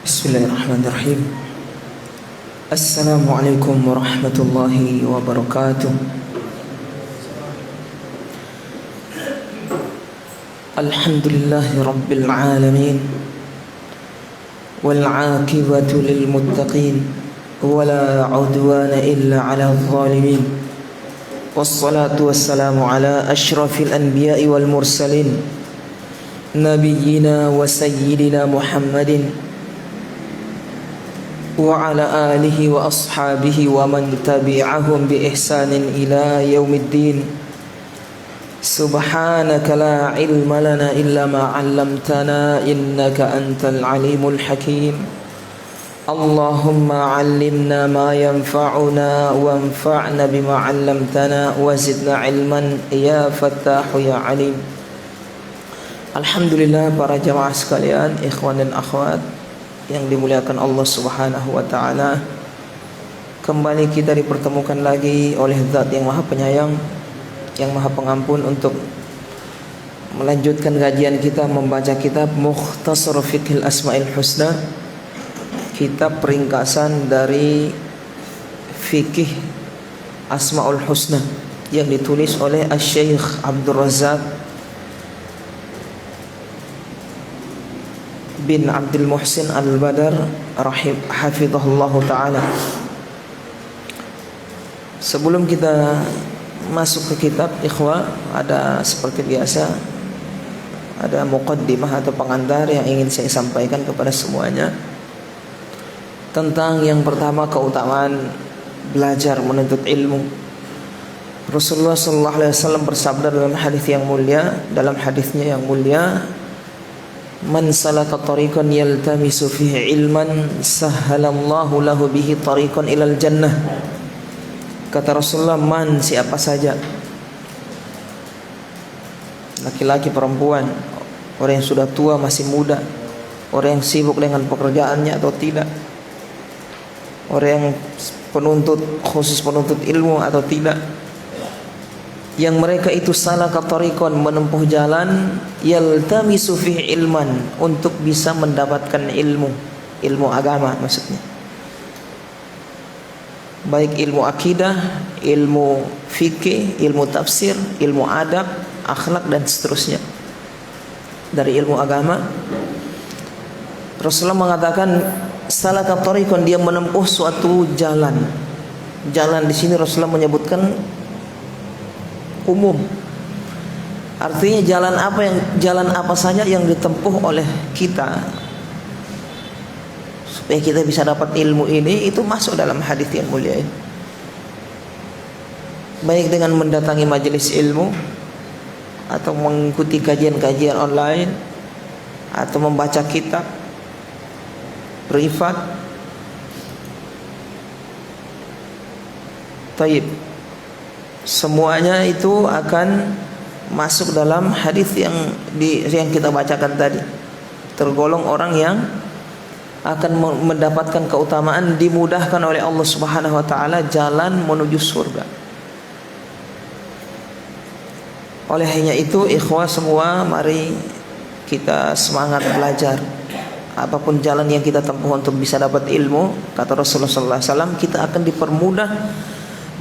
Bismillahirrahmanirrahim. Assalamualaikum warahmatullahi wabarakatuh. Alhamdulillahi rabbil alamin. Wal 'aqibatu lil muttaqin. Wala 'udwana illa 'alal zalimin. Wassalatu wassalamu ala asyrafil anbiya'i wal mursalin. Nabiyyina wa sayyidina Muhammadin wa ala alihi wa ashabihi wa man tabi'ahum bi ihsanin ila yaumiddin. Subhanaka la ilma lana illa ma 'allamtana innaka antal alimul hakim. Allahumma 'allimna ma yanfa'una wanfa'na bima 'allamtana wa zidna ilman ya fattahu ya alim. Alhamdulillah para jamaah sekalian, ikhwan dan akhwat yang dimuliakan Allah Subhanahu wa taala. Kembali kita dipertemukan lagi oleh Zat yang Maha Penyayang, yang Maha Pengampun, untuk melanjutkan kajian kita membaca kitab Mukhtasar Fiqhil Asmaul Husna, kitab peringkasan dari fikih Asmaul Husna yang ditulis oleh Asy-Syaikh Abdul Razzaq bin Abdul Muhsin Al-Badar hafizahullahu ta'ala. Sebelum kita masuk ke kitab, ikhwah, ada seperti biasa, ada muqaddimah atau pengantar yang ingin saya sampaikan kepada semuanya tentang yang pertama, keutamaan belajar menuntut ilmu. Rasulullah sallallahu alaihi wasallam bersabda dalam hadis yang mulia, dalam hadisnya yang mulia, man salaka tariqan yaltamisu fihi ilman sahhalallahu lahu bihi tariqan ilal jannah. Kata Rasulullah, man, siapa saja, laki-laki perempuan, orang yang sudah tua masih muda, orang yang sibuk dengan pekerjaannya atau tidak, orang yang penuntut, khusus penuntut ilmu atau tidak, yang mereka itu salaka tariqan, menempuh jalan, yaltamisu fihi ilman, untuk bisa mendapatkan ilmu agama maksudnya, baik ilmu akidah, ilmu fikih, ilmu tafsir, ilmu adab, akhlak dan seterusnya dari ilmu agama. Rasulullah mengatakan salaka tariqan, dia menempuh suatu jalan. Jalan di sini Rasulullah menyebutkan umum, artinya jalan apa saja yang ditempuh oleh kita supaya kita bisa dapat ilmu ini, itu masuk dalam hadis yang mulia ini. Baik dengan mendatangi majelis ilmu, atau mengikuti kajian-kajian online, atau membaca kitab privat. Taib, semuanya itu akan masuk dalam hadis yang kita bacakan tadi. Tergolong orang yang akan mendapatkan keutamaan, dimudahkan oleh Allah Subhanahu wa taala jalan menuju surga. Oleh hanya itu, ikhwah semua, mari kita semangat belajar. Apapun jalan yang kita tempuh untuk bisa dapat ilmu, kata Rasulullah sallallahu alaihi wasallam, kita akan dipermudah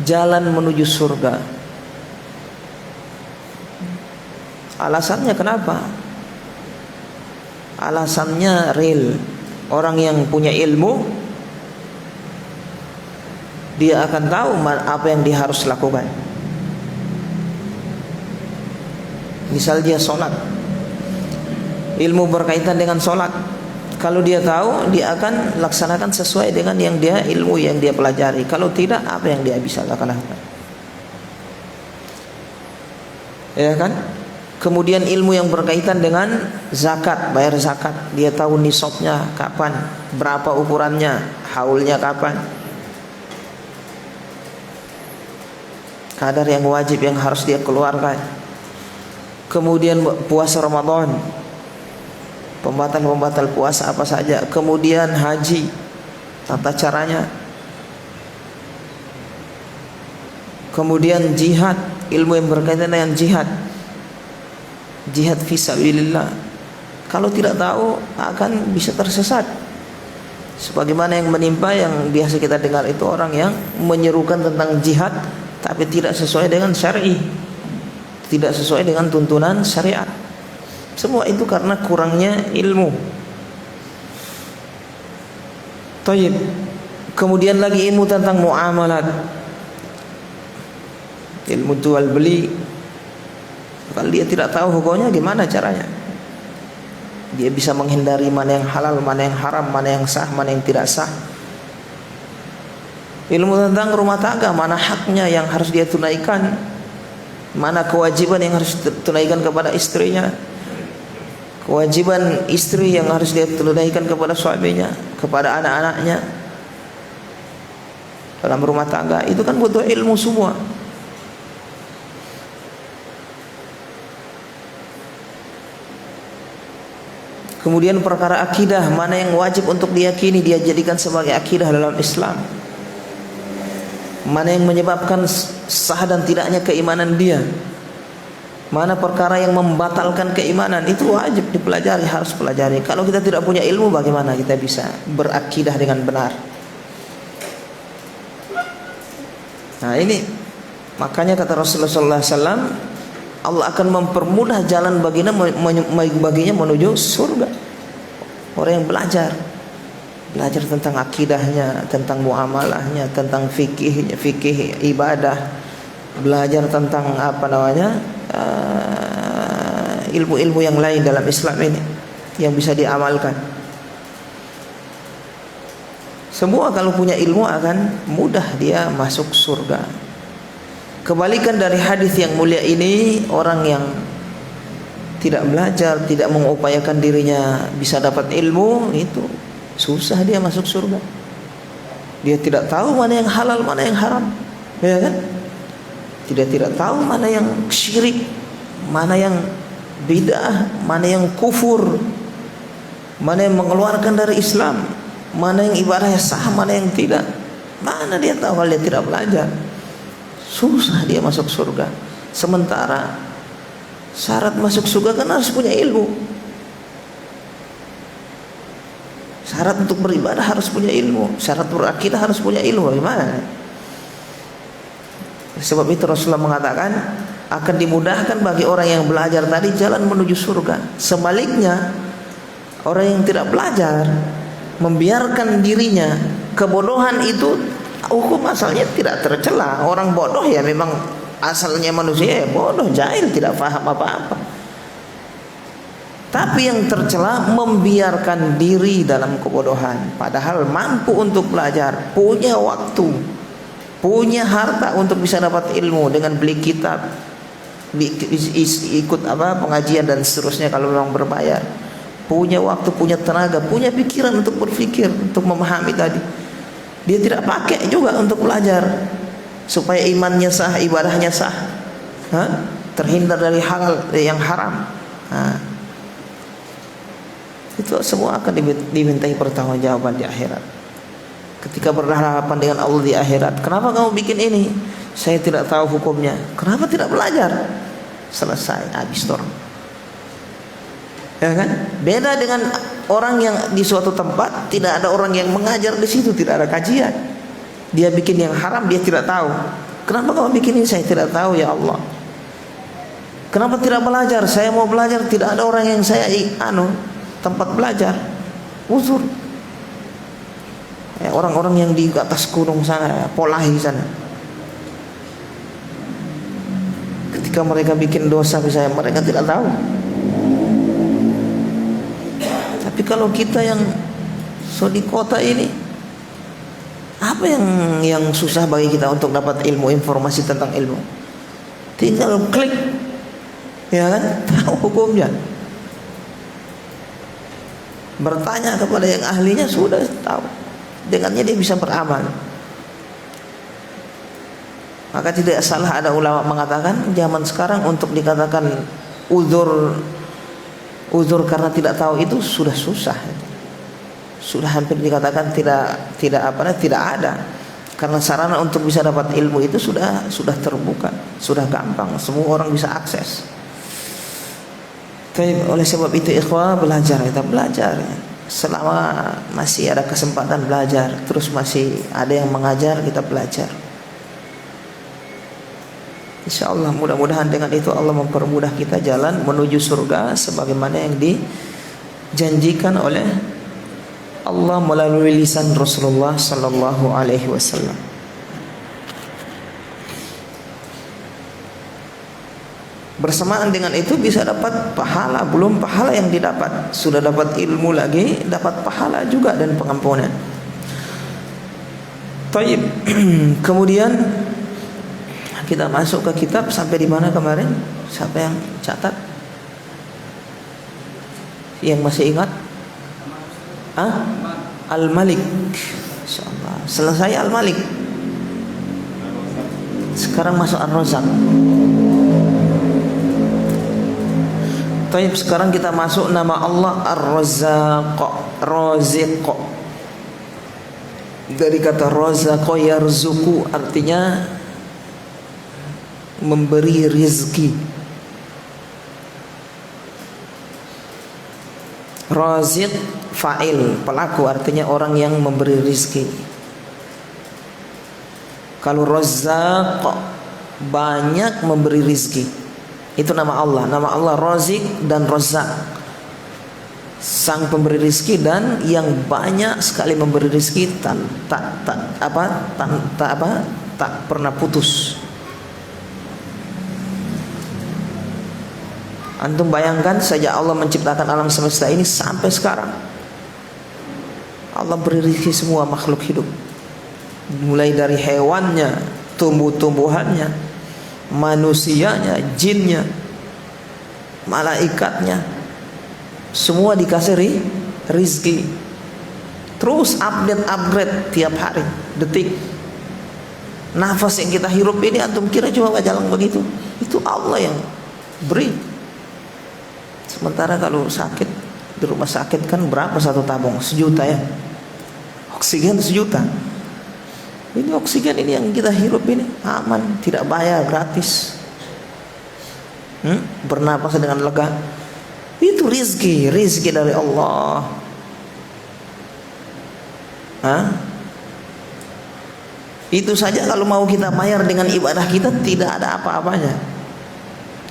jalan menuju surga. Alasannya kenapa? Alasannya real. Orang yang punya ilmu, dia akan tahu apa yang dia harus lakukan. Misal dia sholat, ilmu berkaitan dengan sholat, kalau dia tahu, dia akan laksanakan sesuai dengan ilmu yang dia pelajari. Kalau tidak, apa yang dia bisa lakukan? Ya kan? Kemudian ilmu yang berkaitan dengan zakat, bayar zakat, dia tahu nisabnya kapan, berapa ukurannya, haulnya kapan, kadar yang wajib yang harus dia keluarkan. Kemudian puasa Ramadan, pembatal puasa apa saja. Kemudian haji, tata caranya. Kemudian jihad, ilmu yang berkaitan dengan jihad, jihad fisabilillah. Kalau tidak tahu akan bisa tersesat. Sebagaimana yang menimpa yang biasa kita dengar itu orang yang menyerukan tentang jihad tapi tidak sesuai dengan syar'i, tidak sesuai dengan tuntunan syariat. Semua itu karena kurangnya ilmu. Taib. Kemudian lagi ilmu tentang muamalat, ilmu jual beli. Kalau dia tidak tahu hukumnya, gimana caranya? Dia bisa menghindari mana yang halal, mana yang haram, mana yang sah, mana yang tidak sah. Ilmu tentang rumah tangga, mana haknya yang harus dia tunaikan, mana kewajiban yang harus tunaikan kepada istrinya, kewajiban istri yang harus dia tunaikan kepada suaminya, kepada anak-anaknya dalam rumah tangga. Itu kan butuh ilmu semua. Kemudian perkara akidah, mana yang wajib untuk diyakini, dia jadikan sebagai akidah dalam Islam. Mana yang menyebabkan sah dan tidaknya keimanan dia. Mana perkara yang membatalkan keimanan, itu wajib dipelajari, harus pelajari. Kalau kita tidak punya ilmu, bagaimana kita bisa berakidah dengan benar? Nah ini makanya kata Rasulullah SAW, Allah akan mempermudah jalan baginya menuju surga. Orang yang belajar tentang akidahnya, tentang muamalahnya, tentang fikih ibadah, belajar tentang ilmu-ilmu yang lain dalam Islam ini yang bisa diamalkan. Semua kalau punya ilmu akan mudah dia masuk surga. Kebalikan dari hadis yang mulia ini, orang yang tidak belajar, tidak mengupayakan dirinya bisa dapat ilmu, itu susah dia masuk surga. Dia tidak tahu mana yang halal, mana yang haram, ya kan? Dia tidak tahu mana yang syirik, mana yang bid'ah, mana yang kufur, mana yang mengeluarkan dari Islam, mana yang ibadahnya sah, mana yang tidak. Mana dia tahu kalau dia tidak belajar? Susah dia masuk surga. Sementara syarat masuk surga kan harus punya ilmu. Syarat untuk beribadah harus punya ilmu. Syarat berakidah harus punya ilmu. Bagaimana? Sebab itu Rasulullah mengatakan akan dimudahkan bagi orang yang belajar tadi jalan menuju surga. Sebaliknya, orang yang tidak belajar membiarkan dirinya, kebodohan itu hukum asalnya tidak tercela. Orang bodoh ya memang asalnya manusia ya bodoh, jahil, tidak paham apa-apa. Tapi yang tercela membiarkan diri dalam kebodohan, padahal mampu untuk belajar, punya waktu, punya harta untuk bisa dapat ilmu dengan beli kitab, ikut pengajian dan seterusnya kalau memang berbayar. Punya waktu, punya tenaga, punya pikiran untuk berpikir, untuk memahami tadi. Dia tidak pakai juga untuk belajar supaya imannya sah, ibadahnya sah, terhindar dari halal yang haram. Itu semua akan dimintai pertanggungjawaban di akhirat. Ketika berhadapan dengan Allah di akhirat, kenapa kamu bikin ini? Saya tidak tahu hukumnya. Kenapa tidak belajar? Selesai, habis tor. Ya kan? Beda dengan orang yang di suatu tempat tidak ada orang yang mengajar di situ, tidak ada kajian. Dia bikin yang haram, dia tidak tahu. Kenapa kamu bikin ini? Saya tidak tahu ya Allah. Kenapa tidak belajar? Saya mau belajar, tidak ada orang yang saya tempat belajar. Uzur. Ya, orang-orang yang di atas gunung sana, Polahi sana. Ketika mereka bikin dosa misalnya, mereka tidak tahu. Tapi kalau kita yang di kota ini, apa yang susah bagi kita untuk dapat ilmu, informasi tentang ilmu? Tinggal klik, ya kan? Tahu hukumnya. Bertanya kepada yang ahlinya, sudah tahu. Dengannya dia bisa beramal. Maka tidak salah ada ulama mengatakan zaman sekarang untuk dikatakan uzur karena tidak tahu itu sudah susah. Sudah hampir dikatakan tidak ada. Karena sarana untuk bisa dapat ilmu itu sudah terbuka, sudah gampang, semua orang bisa akses. Oleh sebab itu ikhwah, kita belajar. selama masih ada kesempatan belajar, terus masih ada yang mengajar, kita belajar. Insya Allah mudah-mudahan dengan itu Allah mempermudah kita jalan menuju surga sebagaimana yang dijanjikan oleh Allah melalui lisan Rasulullah sallallahu alaihi wasallam. Bersamaan dengan itu bisa dapat pahala, belum pahala yang didapat, sudah dapat ilmu lagi, dapat pahala juga dan pengampunan. Baik. Kemudian kita masuk ke kitab sampai di mana kemarin? Siapa yang catat? Yang masih ingat? Al-Malik. Insyaallah. Selesai Al-Malik. Sekarang masuk Ar-Razzaq. Baik, sekarang kita masuk nama Allah Ar-Razzaq, Raziq. Dari kata Razzaqa yarzuqu, artinya memberi rizki. Raziq fa'il, pelaku, artinya orang yang memberi rizki. Kalau Razzaq banyak memberi rizki, itu nama Allah. Nama Allah Raziq dan Razzaq, sang pemberi rizki dan yang banyak sekali memberi rizki, tak pernah putus. Antum bayangkan sejak Allah menciptakan alam semesta ini sampai sekarang, Allah beri rezeki semua makhluk hidup, mulai dari hewannya, tumbuh-tumbuhannya, manusianya, jinnya, malaikatnya, semua dikasih rizki. Terus upgrade tiap hari, detik. Nafas yang kita hirup ini, antum kira cuma jalan begitu? Itu Allah yang beri. Sementara kalau sakit di rumah sakit kan berapa satu tabung? 1 juta ya. Oksigen 1 juta. Ini oksigen ini yang kita hirup ini aman, tidak bayar, gratis. Bernapas dengan lega. Itu rizki dari Allah. Itu saja kalau mau kita bayar dengan ibadah kita, tidak ada apa-apanya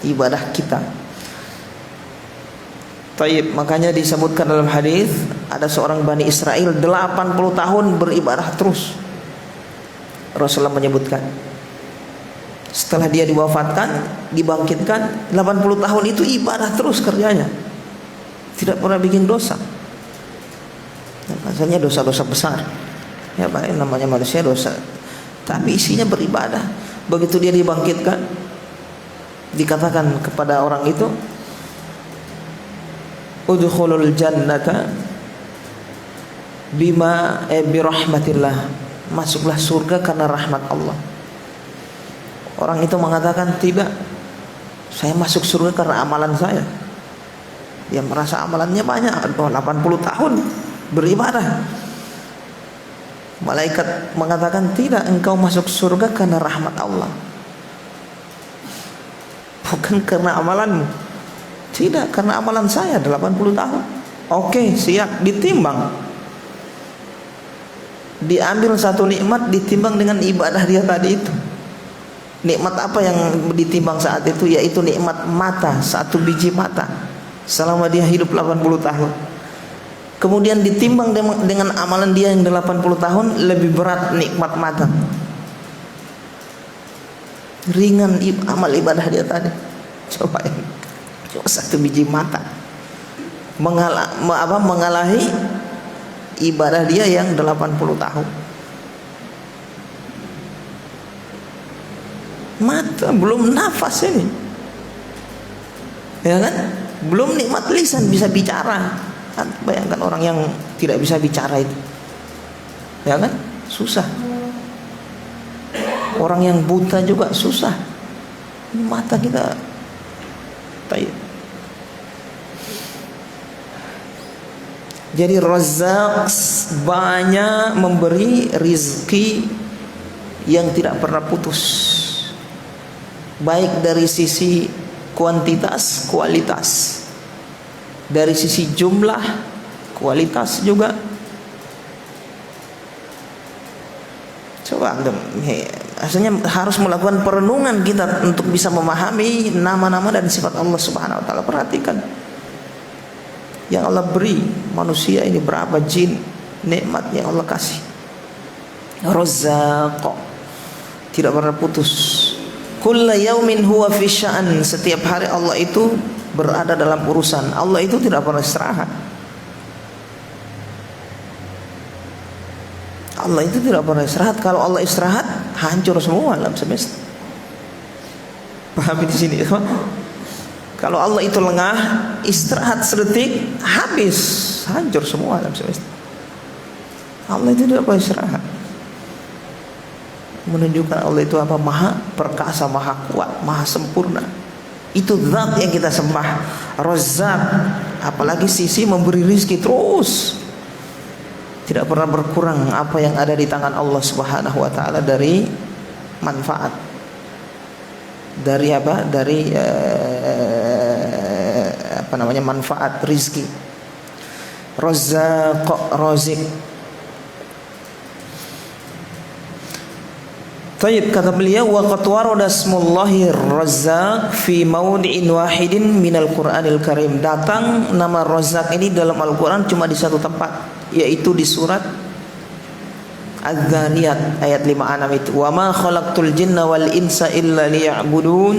ibadah kita. Taib, makanya disebutkan dalam hadis ada seorang Bani Israel 80 tahun beribadah terus. Rasulullah menyebutkan setelah dia diwafatkan, dibangkitkan, 80 tahun itu ibadah terus kerjanya, tidak pernah bikin dosa. Asalnya dosa-dosa besar, ya baik, namanya manusia dosa, tapi isinya beribadah. Begitu dia dibangkitkan, dikatakan kepada orang itu, udkhulul jannata bima birahmatillah, masuklah surga karena rahmat Allah. Orang itu mengatakan, tidak, saya masuk surga karena amalan saya. Dia merasa amalannya banyak, 80 tahun beribadah. Malaikat mengatakan, tidak, engkau masuk surga karena rahmat Allah, bukan karena amalanmu. Tidak, karena amalan saya 80 tahun. Oke, siap, ditimbang. Diambil satu nikmat, ditimbang dengan ibadah dia tadi itu. Nikmat apa yang ditimbang saat itu? Yaitu nikmat mata, 1 biji mata, selama dia hidup 80 tahun. Kemudian ditimbang dengan amalan dia yang 80 tahun, lebih berat nikmat mata. Ringan amal ibadah dia tadi. Coba ya, cuma 1 biji mata mengalahi ibadah dia yang 80 tahun. Mata, belum nafas ini, ya kan? Belum nikmat lisan, bisa bicara. Bayangkan orang yang tidak bisa bicara itu, ya kan? Susah. Orang yang buta juga susah. Ini mata kita. Jadi Razzaq banyak memberi rizki yang tidak pernah putus, baik dari sisi kuantitas, kualitas, dari sisi jumlah, kualitas juga. Coba asalnya harus melakukan perenungan kita untuk bisa memahami nama-nama dan sifat Allah Subhanahu wa taala. Perhatikan yang Allah beri manusia ini, berapa jin, nikmat yang Allah kasih. Razzaq, tidak pernah putus. Kulla yaumin huwa fi sya'an, setiap hari Allah itu berada dalam urusan. Allah itu tidak pernah istirahat. Allah itu tidak pernah istirahat. Kalau Allah istirahat, hancur semua alam semesta. Pahami di sini, ya? Kalau Allah itu lengah, istirahat sedetik, habis, hancur semua alam semesta. Allah itu tidak pernah istirahat. Menunjukkan Allah itu apa? Maha perkasa, maha kuat, maha sempurna. Itu zat yang kita sembah. Razzaq, apalagi sisi memberi rizki terus, tidak pernah berkurang apa yang ada di tangan Allah Subhanahu wa taala dari manfaat. Dari apa? Dari manfaat rizki. Razzaq, razik. Tayyib, kata beliau, wa qad warada ismullahi Razzaq fi mawdi'in wahidin minal Qur'anil Karim. Datang nama Razzaq ini dalam Al-Qur'an cuma di satu tempat, yaitu di surat Az-Zariyat ayat 56 itu. Wa ma khalaqtul jinna wal insa illa liya'budun.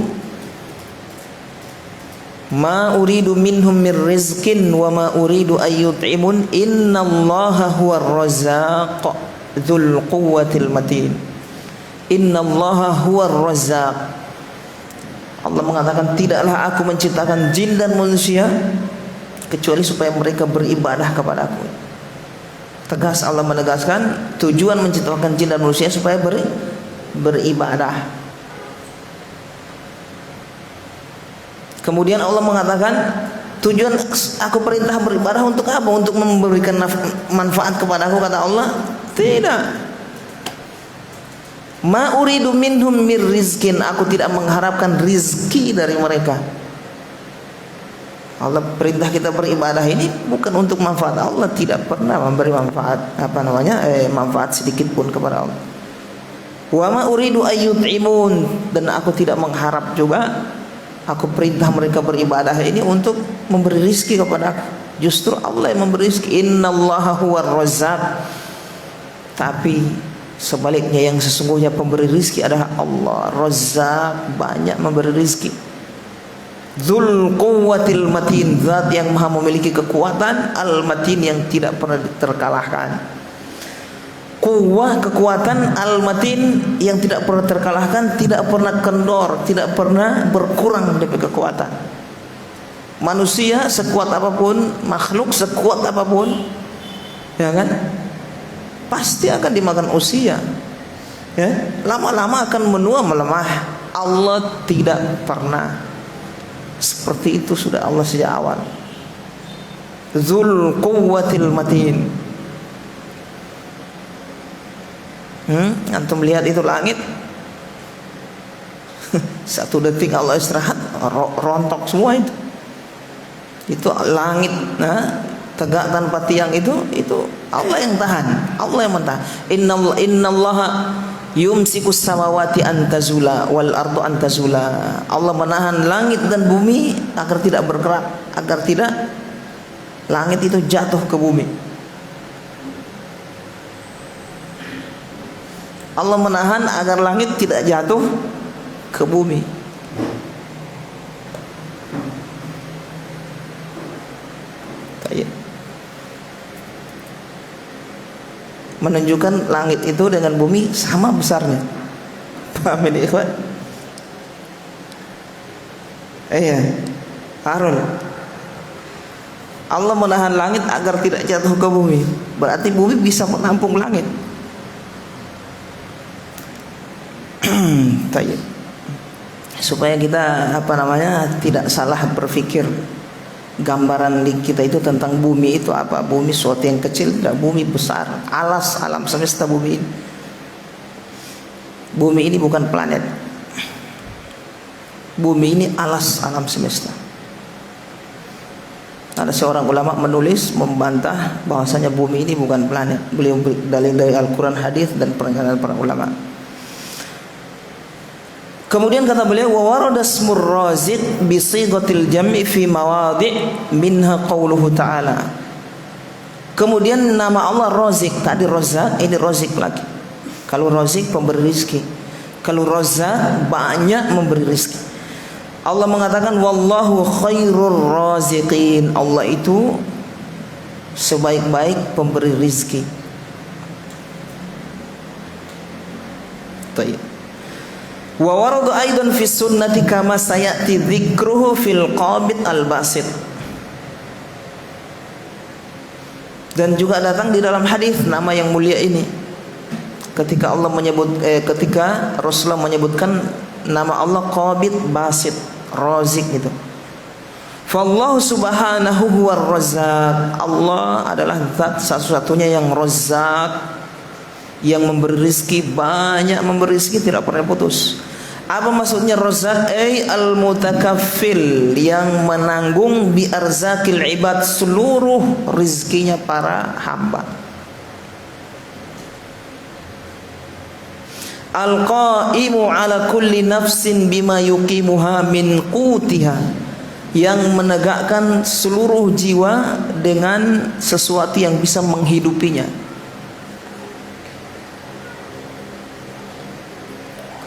Ma uridu minhum mir rizqin wa ma uridu ayyut'imun. Innallaha huwar razzaq dzul quwwatil matin. Innallaha huwar razzaq. Allah mengatakan, tidaklah aku menciptakan jin dan manusia kecuali supaya mereka beribadah kepadaku. Tegas Allah menegaskan tujuan menciptakan jin dan manusia supaya beribadah. Kemudian Allah mengatakan, tujuan aku perintah beribadah untuk apa? Untuk memberikan manfaat kepadaku, kata Allah? Tidak. Ma uridu minhum mir rizkin, aku tidak mengharapkan rizki dari mereka. Allah perintah kita beribadah ini bukan untuk manfaat. Allah tidak pernah memberi manfaat manfaat sedikit pun kepada Allah. Wa ma uridu ayyut'imun, dan aku tidak mengharap juga. Aku perintah mereka beribadah ini untuk memberi rizki kepada aku. Justru Allah yang memberi rizki. Innallaha huwar razzaq. Tapi sebaliknya, yang sesungguhnya pemberi rizki adalah Allah. Razzaq, banyak memberi rizki. Dzul quwwatil matin, zat yang maha memiliki kekuatan. Al-matin, yang tidak pernah terkalahkan. Quwwah, kekuatan. Al-matin, yang tidak pernah terkalahkan, tidak pernah kendor, tidak pernah berkurang dari kekuatan. Manusia sekuat apapun, makhluk sekuat apapun, ya kan, pasti akan dimakan usia, ya, lama-lama akan menua melemah. Allah tidak pernah seperti itu, sudah Allah sejak awal. Dzul quwwatil matin. Antum lihat itu langit, satu detik Allah istirahat, rontok semua itu. Itu langit, tegak tanpa tiang, itu Allah yang tahan, Allah yang mentahan. Innallaha yumsikus samawati an tazula wal ardu an tazula. Allah menahan langit dan bumi agar tidak bergerak, agar tidak langit itu jatuh ke bumi. Allah menahan agar langit tidak jatuh ke bumi. Menunjukkan langit itu dengan bumi sama besarnya. Paham ini, ikhwan? Iya, Harun. Allah menahan langit agar tidak jatuh ke bumi. Berarti bumi bisa menampung langit. Supaya kita tidak salah berpikir. Gambaran kita itu tentang bumi itu apa? Bumi suatu yang kecil, tidak, bumi besar. Alam semesta bumi ini. Bumi ini bukan planet. Bumi ini alam semesta. Ada seorang ulama menulis membantah bahwasanya bumi ini bukan planet. Beliau dalil dari Al-Quran, hadis dan perkataan para ulama. Kemudian kata beliau, wa warada ismur raziq bi sighatil jam'i fi mawadhi' minha qauluhu ta'ala. Kemudian nama Allah Razik, tadi Razzaq, ini Razik lagi. Kalau Razik pemberi rizki, kalau Razzaq banyak memberi rizki. Allah mengatakan wallahu khairur raziqin. Allah itu sebaik-baik pemberi rizki. Baik. Wa warada aidan fi sunnati kama sayati dzikruhu fil qabid al-basit. Dan juga datang di dalam hadis nama yang mulia ini. Ketika Allah ketika Rasulullah menyebutkan nama Allah Qabid Basit Razik itu. Fallahu subhanahu huwar razzaq. Allah adalah zat satu-satunya yang razzaq, yang memberi rezeki, banyak memberi rezeki, tidak pernah putus. Apa maksudnya razzaq? Al-mutakaffil, yang menanggung bi arzakil ibad, seluruh rezekinya para hamba. Al-qaimu ala kulli nafsin bima yuqimuha min qutiha, yang menegakkan seluruh jiwa dengan sesuatu yang bisa menghidupinya.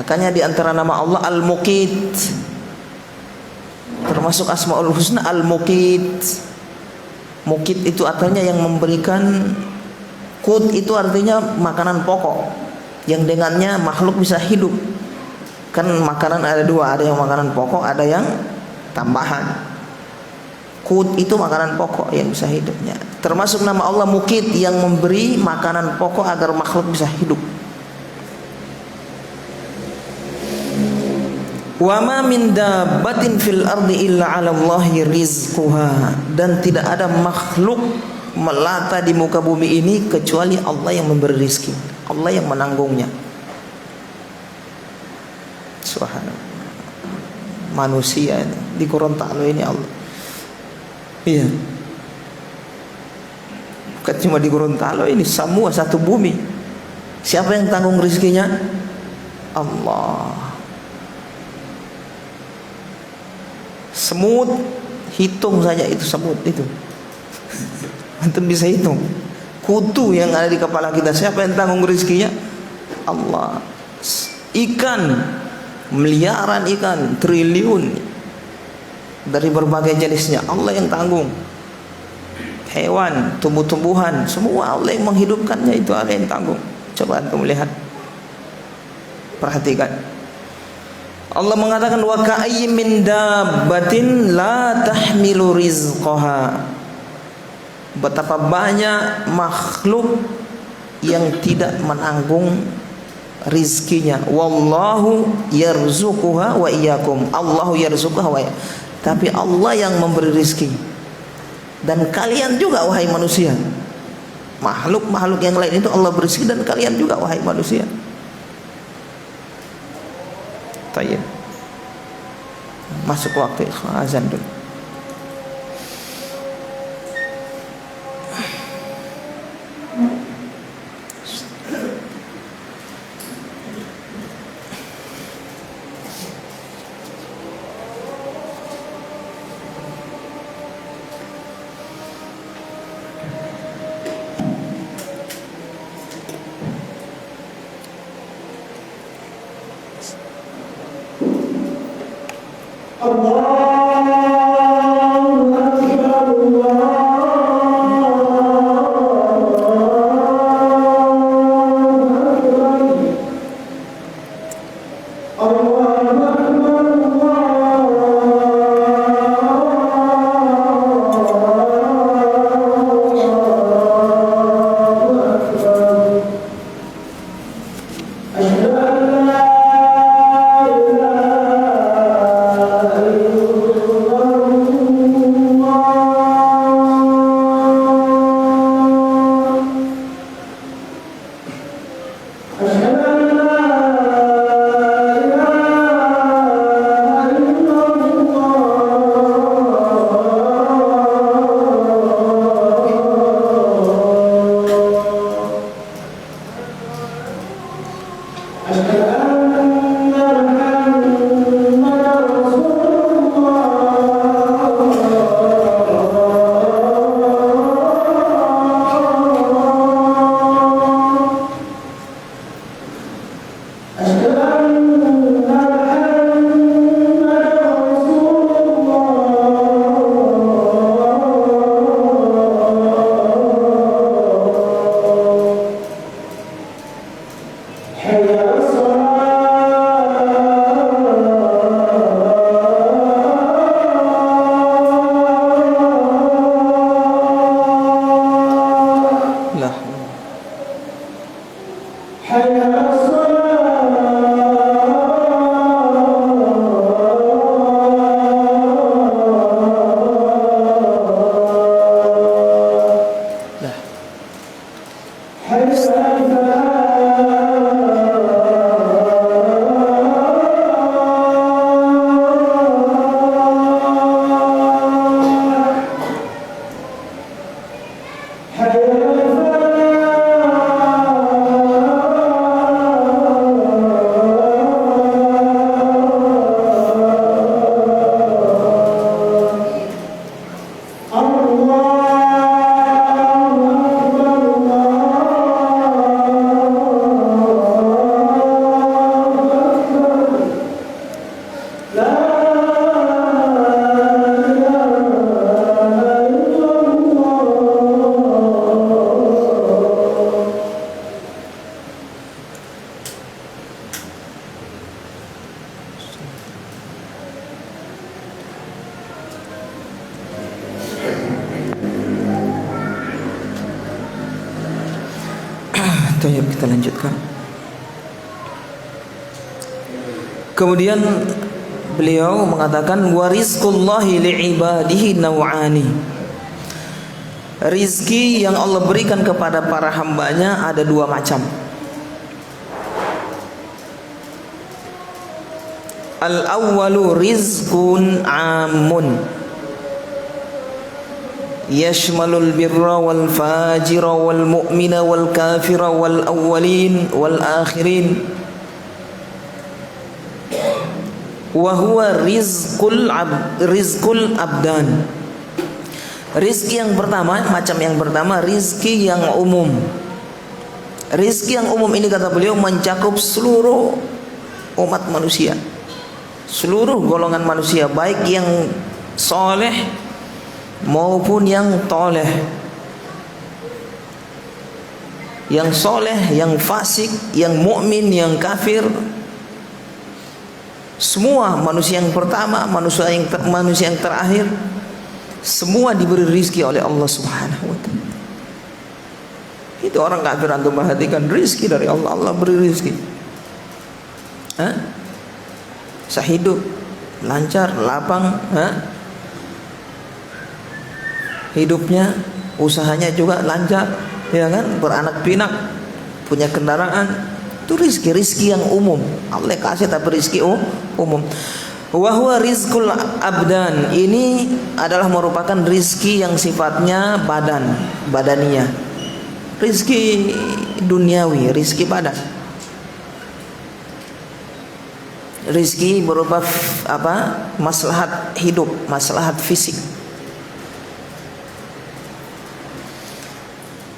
Makanya di antara nama Allah Al-Muqit, termasuk Asmaul Husna Al-Muqit. Muqit itu artinya yang memberikan, qut itu artinya makanan pokok yang dengannya makhluk bisa hidup. Kan makanan ada dua, ada yang makanan pokok, ada yang tambahan. Qut itu makanan pokok yang bisa hidupnya. Termasuk nama Allah Muqit, yang memberi makanan pokok agar makhluk bisa hidup. Wa ma min dabbatin fil ardi illa 'ala Allahi rizquha, dan tidak ada makhluk melata di muka bumi ini kecuali Allah yang memberi rizki, Allah yang menanggungnya. Subhanallah. Manusia ini di Gorontalo ini Allah. Iya. Bukan cuma di Gorontalo ini, semua satu bumi. Siapa yang tanggung rizkinya? Allah. Semut, hitung saja itu semut itu. Antum bisa hitung. Kutu yang ada di kepala kita, siapa yang tanggung rezekinya? Allah. Ikan, miliaran ikan, triliun dari berbagai jenisnya, Allah yang tanggung. Hewan, tumbuh-tumbuhan, semua Allah yang menghidupkannya, itu Allah yang tanggung. Coba antum lihat, perhatikan. Allah mengatakan wa ka'ayyin min dabbatin la tahmilu rizqaha. Betapa banyak makhluk yang tidak menanggung rizkinya. Wallahu yarzuquha wa iyyakum. Allahu yarzuquha wa iyyakum. Tapi Allah yang memberi rizki, dan kalian juga wahai manusia. Makhluk-makhluk yang lain itu Allah beri rizki, dan kalian juga wahai manusia. Tayyib. Masuk waktu azan dulu. Allah Yuk kita lanjutkan. Kemudian beliau mengatakan wa rizqullahi li'ibadihi naw'ani. Rizki yang Allah berikan kepada para hambanya ada dua macam. Al-awwalu rizqun amun yashmalul birra wal fajira wal mu'mina wal kafira wal awwalin wal akhirin wa huwa rizqul abdan. Rizki yang pertama, macam yang pertama, rizki yang umum. Rizki yang umum ini kata beliau mencakup seluruh umat manusia, seluruh golongan manusia, baik yang soleh maupun yang toleh, yang soleh, yang fasik, yang mukmin, yang kafir. Semua manusia yang pertama, manusia yang terakhir, semua diberi rizki oleh Allah Subhanahu wa ta'ala. Itu orang kafir, antum perhatikan, rizki dari Allah. Allah beri rizki. Sehidup, lancar, lapang, hidupnya, usahanya juga lancar, ya kan, beranak pinak, punya kendaraan. Itu rizki yang umum. Allah kasih tapi rizki umum. Wa huwa rizqul abdan. Ini adalah merupakan rizki yang sifatnya badaniyah. Rizki duniawi, rizki badan. Rizki berupa maslahat hidup, maslahat fisik.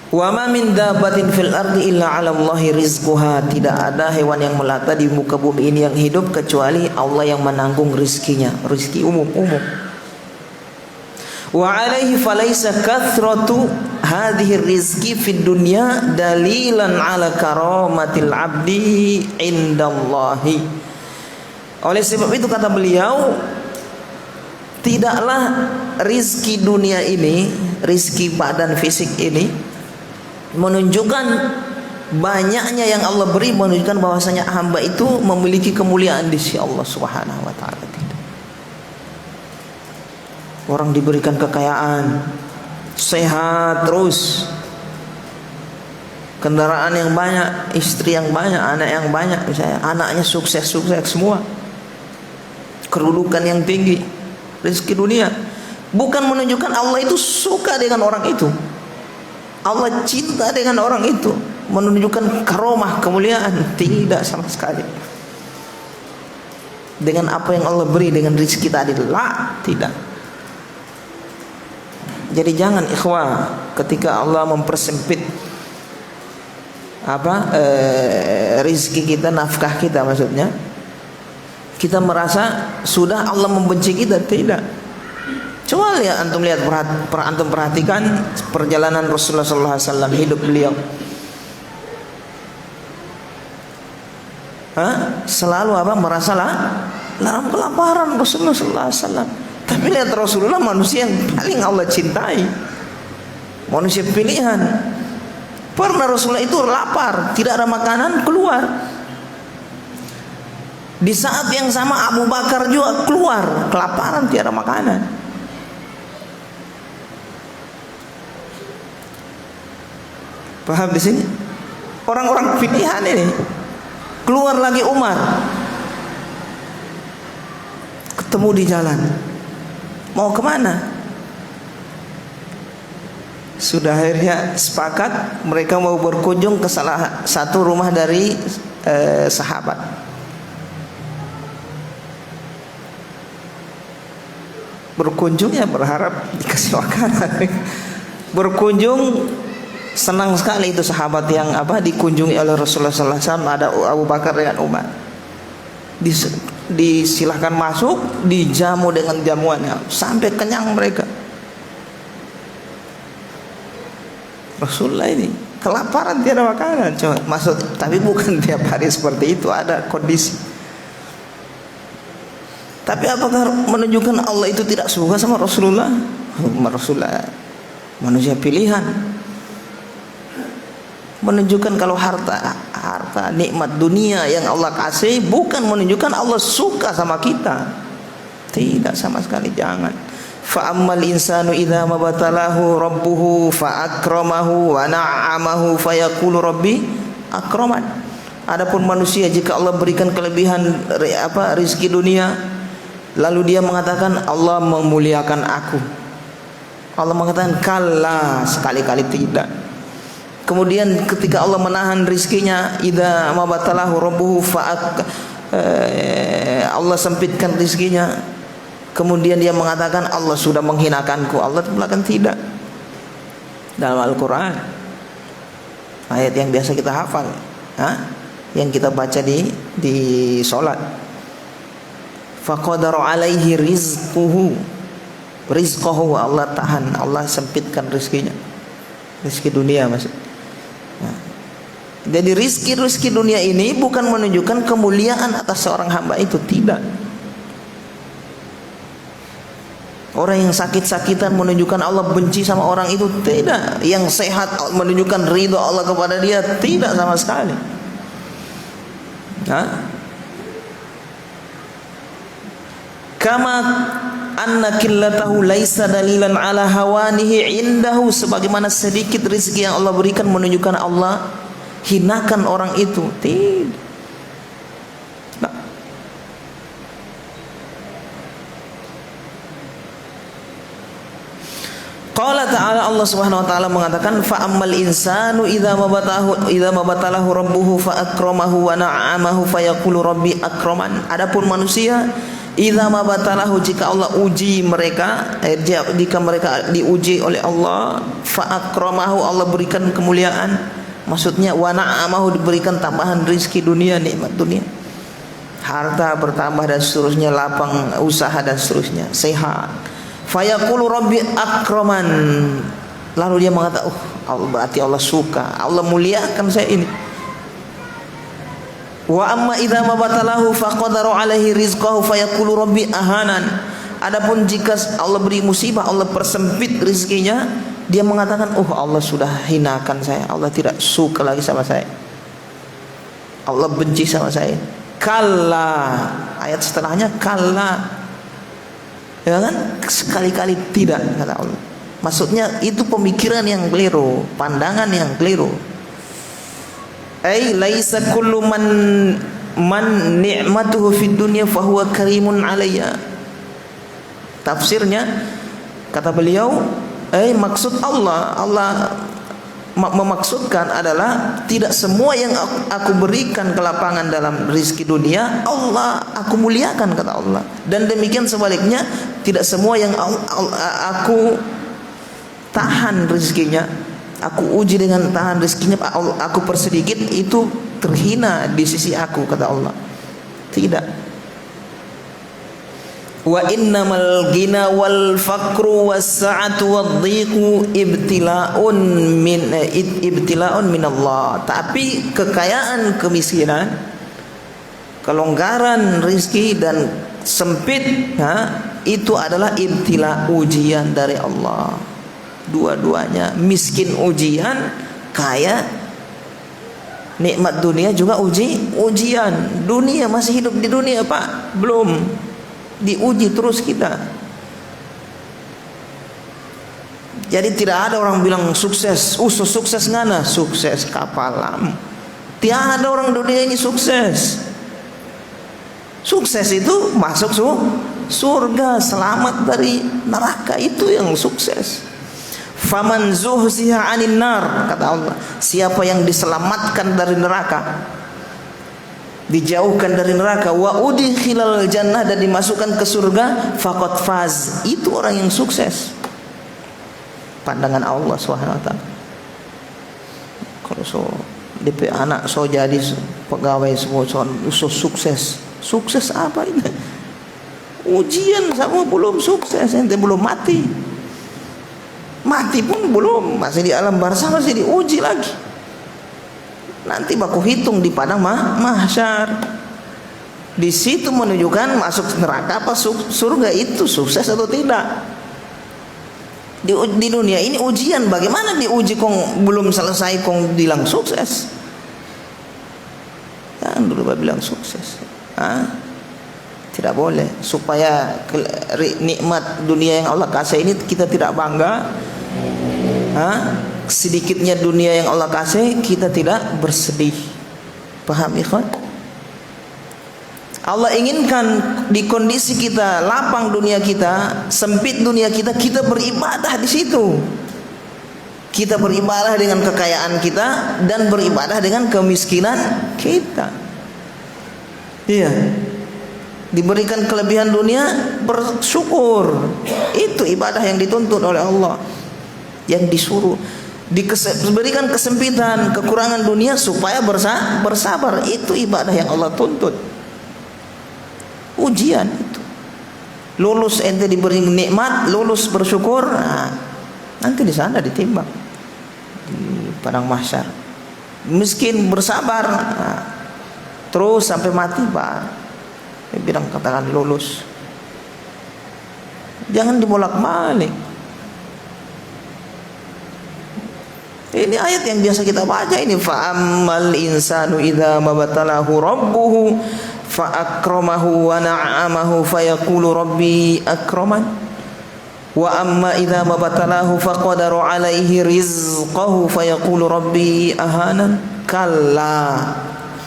Wa ma min dabbatin fil ardi illa 'ala Allahi rizquha. Tidak ada hewan yang melata di muka bumi ini yang hidup kecuali Allah yang menanggung rizkinya. Rizki umum. Wa 'alaihi falaysa kathratu hadhihi rizqi fid dunya dalilan 'ala karamatil 'abdi indallahi. Oleh sebab itu kata beliau, tidaklah rizki dunia ini, rizki badan fisik ini menunjukkan banyaknya yang Allah beri, menunjukkan bahwasanya hamba itu memiliki kemuliaan di sisi Allah Subhanahu wa ta'ala. Tidak. Orang diberikan kekayaan, sehat terus, kendaraan yang banyak, istri yang banyak, anak yang banyak, misalnya anaknya sukses semua, kedudukan yang tinggi, rezeki dunia, bukan menunjukkan Allah itu suka dengan orang itu, Allah cinta dengan orang itu, menunjukkan karomah, kemuliaan. Tidak sama sekali. Dengan apa yang Allah beri, dengan rezeki tadi, tidak. Jadi jangan ikhwah, ketika Allah mempersempit rezeki kita, nafkah kita maksudnya, kita merasa sudah Allah membenci kita. Tidak. Coba lihat, antum perhatikan perjalanan Rasulullah SAW, hidup beliau. Selalu merasa dalam kelaparan Rasulullah SAW. Tapi lihat Rasulullah, manusia yang paling Allah cintai, manusia pilihan. Pernah Rasulullah itu lapar, tidak ada makanan, keluar. Di saat yang sama Abu Bakar juga keluar, kelaparan, tidak ada makanan. Paham di sini? Orang-orang pilihan ini. Keluar lagi Umar, ketemu di jalan, mau kemana? Sudah akhirnya sepakat mereka mau berkunjung ke salah satu rumah dari sahabat. Berkunjungnya berharap dikasih makanan. Berkunjung, senang sekali itu sahabat yang dikunjungi oleh Rasulullah sallallahu alaihi wasallam, ada Abu Bakar dengan Umar. Disilahkan masuk, dijamu dengan jamuannya sampai kenyang mereka. Rasulullah ini kelaparan, tiada makanan, cuma masuk, tapi bukan tiap hari seperti itu, ada kondisi. Tapi apakah menunjukkan Allah itu tidak suka sama Rasulullah? Rasulullah manusia pilihan. Menunjukkan kalau harta nikmat dunia yang Allah kasih bukan menunjukkan Allah suka sama kita. Tidak sama sekali, jangan. Fa ammal insanu idza mabatalahu rabbuhu fa akramahu wa na'amahu fa yaqulu rabbi akraman. Adapun manusia, jika Allah berikan kelebihan rezeki dunia, lalu dia mengatakan Allah memuliakan aku. Allah mengatakan kalla, sekali-kali tidak. Kemudian ketika Allah menahan rizkinya, idza mabatalahu rabbuhu Allah sempitkan rizkinya, kemudian dia mengatakan Allah sudah menghinakanku. Allah mengatakan tidak. Dalam Al-Quran, ayat yang biasa kita hafal, yang kita baca di sholat, faqadara alaihi rizquhu, Allah tahan, Allah sempitkan rizkinya, rizki dunia maksud. Jadi rizki dunia ini bukan menunjukkan kemuliaan atas seorang hamba itu, tidak. Orang yang sakit-sakitan menunjukkan Allah benci sama orang itu, tidak. Yang sehat menunjukkan ridho Allah kepada dia, tidak sama sekali. Kama anna qillatahu laisa dalilan ala hawanihi indahu, sebagaimana sedikit rezeki yang Allah berikan menunjukkan Allah hinakan orang itu, tidak. Qala ta'ala, Allah Subhanahu wa taala mengatakan fa ammal insanu idza mabatalahu rabbuhu fa akramahu wa na'amahu fa yaqulu rabbi akraman. Adapun manusia, idza mabatalahu, jika Allah uji mereka, jika mereka diuji oleh Allah, fa akramahu, Allah berikan kemuliaan, maksudnya wa na'amahu, diberikan tambahan rizki dunia, nikmat dunia, harta bertambah dan seterusnya, lapang usaha dan seterusnya, sehat. Fayaqulu rabbi akraman, lalu dia mengatakan, Allah, berarti Allah suka, Allah muliakan saya ini. Wa amma idza mabatalahu faqadaru alaihi rizqahu fayaqulu rabbi ahanan. Adapun jika Allah beri musibah, Allah persempit rezekinya, dia mengatakan, Allah sudah hinakan saya, Allah tidak suka lagi sama saya, Allah benci sama saya. Kalla, ayat setelahnya kalla, ya kan? Sekali-kali tidak, kata Allah. Maksudnya itu pemikiran yang keliru, pandangan yang keliru. Ai laisa kullu man ni'matuhu fid dunya fahuwa karimun alayya. Tafsirnya, kata beliau, maksud Allah memaksudkan adalah tidak semua yang aku berikan kelapangan dalam rizki dunia Allah aku muliakan, kata Allah. Dan demikian sebaliknya, tidak semua yang aku tahan rizkinya, aku uji dengan tahan rizkinya, aku persedikit, itu terhina di sisi aku, kata Allah. Tidak. Wa innamal ghina wal faqru was sa'atu wad dhiqu ibtila'un min Allah. Tapi kekayaan, kemiskinan, kelonggaran rizki dan sempit, itu adalah ibtila, ujian dari Allah. Dua-duanya, miskin ujian, kaya nikmat dunia juga ujian. Dunia, masih hidup di dunia, Pak, belum, diuji terus kita. Jadi tidak ada orang bilang sukses, sukses ngana, sukses kapalam. Tiada orang dunia ini sukses. Sukses itu masuk surga, selamat dari neraka, itu yang sukses. Faman zuhziha 'anil nar, kata Allah, siapa yang diselamatkan dari neraka, dijauhkan dari neraka, wa udkhilal jannah, dan dimasukkan ke surga, faqad faz, itu orang yang sukses. Pandangan Allah SWT. Kalau DP anak jadi pegawai semua sukses. Sukses apa ini? Ujian sama belum sukses, ente belum mati. Mati pun belum, masih di alam barzakh, masih diuji lagi. Nanti baku hitung di padang mahsyar. Di situ menunjukkan masuk neraka apa surga itu sukses atau tidak. Di dunia ini ujian, bagaimana diuji kong belum selesai kong bilang sukses? Jangan dulu bilang sukses. Tidak boleh, supaya nikmat dunia yang Allah kasih ini kita tidak bangga. Sedikitnya dunia yang Allah kasih kita tidak bersedih. Paham ikhwan? Allah inginkan di kondisi kita lapang dunia kita, sempit dunia kita, kita beribadah di situ. Kita beribadah dengan kekayaan kita dan beribadah dengan kemiskinan kita. Iya. Diberikan kelebihan dunia, bersyukur. Itu ibadah yang dituntut oleh Allah. Yang disuruh. Diberikan kesempitan, kekurangan dunia supaya bersabar. Itu ibadah yang Allah tuntut. Ujian itu. Lulus ente diberi nikmat, lulus bersyukur, nanti di sana ditimbang di padang mahsyar. Miskin bersabar, terus sampai mati, Pak. Dia bilang katakan lulus. Jangan dibolak-balik. Ini ayat yang biasa kita baca ini, fa'ammal insanu idza mabtalahu rabbuhu fa akramahu wa na'amahu fayaqulu rabbi akraman wa amma idza mabtalahu faqadara alaihi rizqahu fayaqulu rabbi ahanan. Kalla,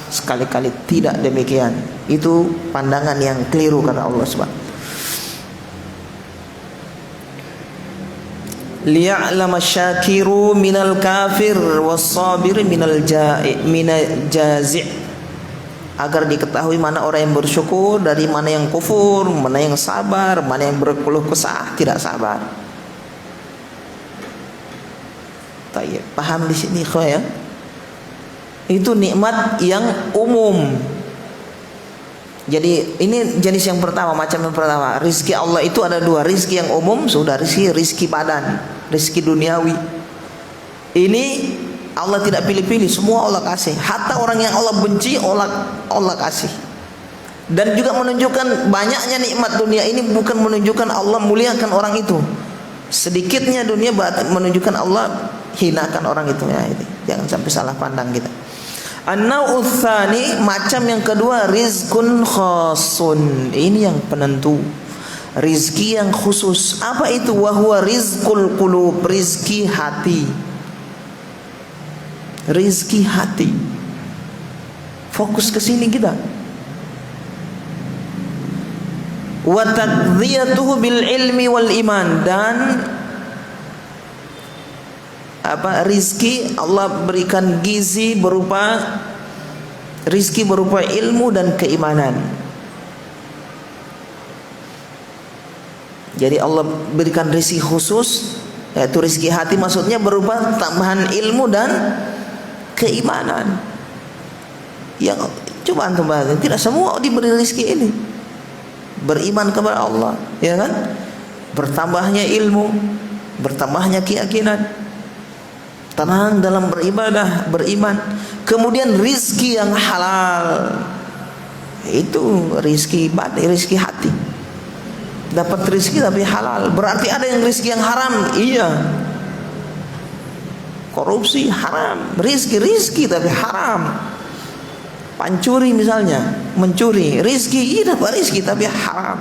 sekali-kali tidak demikian. Itu pandangan yang keliru kata Allah Subhanahu. Liya'lama syakiru minal kafir was-sabir minal jazi', agar diketahui mana orang yang bersyukur dari mana yang kufur, mana yang sabar, mana yang berkeluh kesah tidak sabar. Tayyib, paham di sini ya? Itu nikmat yang umum. Jadi ini jenis yang pertama, macam yang pertama. Rizki Allah itu ada dua, rizki yang umum, sudah rizki badan, rizki duniawi. Ini Allah tidak pilih-pilih, semua Allah kasih. Hatta orang yang Allah benci, Allah kasih. Dan juga menunjukkan banyaknya nikmat dunia ini bukan menunjukkan Allah muliakan orang itu. Sedikitnya dunia menunjukkan Allah hinakan orang itu. Ya, ini jangan sampai salah pandang kita. An-naw'u tsani, macam yang kedua, rizqun khasun. Ini yang penentu, rizki yang khusus. Apa itu? Wa huwa rizqul qulub, rizki hati. Rizki hati. Fokus ke sini kita. Wa tadhiyatuhu bil ilmi wal iman, dan rizki Allah berikan gizi berupa rizki berupa ilmu dan keimanan. Jadi Allah berikan rizki khusus, yaitu rizki hati, maksudnya berupa tambahan ilmu dan keimanan. Yang coba antum bayangkan, tidak semua diberi rizki ini. Beriman kepada Allah, ya kan? Bertambahnya ilmu, bertambahnya keyakinan, tenang dalam beribadah, beriman. Kemudian rizki yang halal, itu rizki batin, rizki hati. Dapat rizki tapi halal. Berarti ada yang rizki yang haram, iya. Korupsi haram, rizki tapi haram. Pancuri misalnya, mencuri, rizki, iya dapat rizki tapi haram.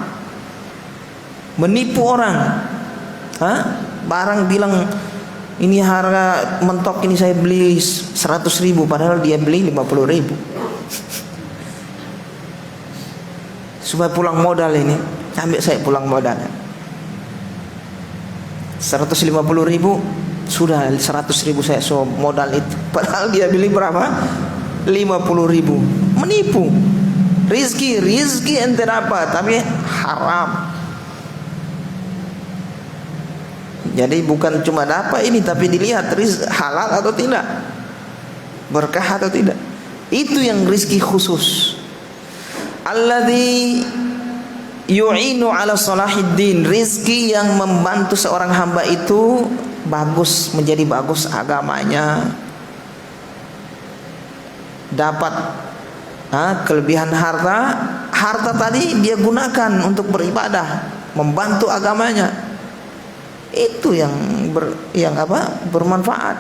Menipu orang, barang bilang ini harga mentok, ini saya beli 100.000, padahal dia beli 50.000. Supaya pulang modal ini, ambil saya pulang modalnya 150.000, sudah 100.000 saya so modal itu, padahal dia beli berapa? 50.000. Menipu. Rizki ente dapat, tapi haram. Jadi bukan cuma dapat ini, tapi dilihat halal atau tidak, berkah atau tidak. Itu yang rizki khusus. Alladzi yu'inu ala salahiddin, rizki yang membantu seorang hamba itu bagus, menjadi bagus agamanya. Dapat kelebihan harta tadi dia gunakan untuk beribadah, membantu agamanya. Itu yang bermanfaat.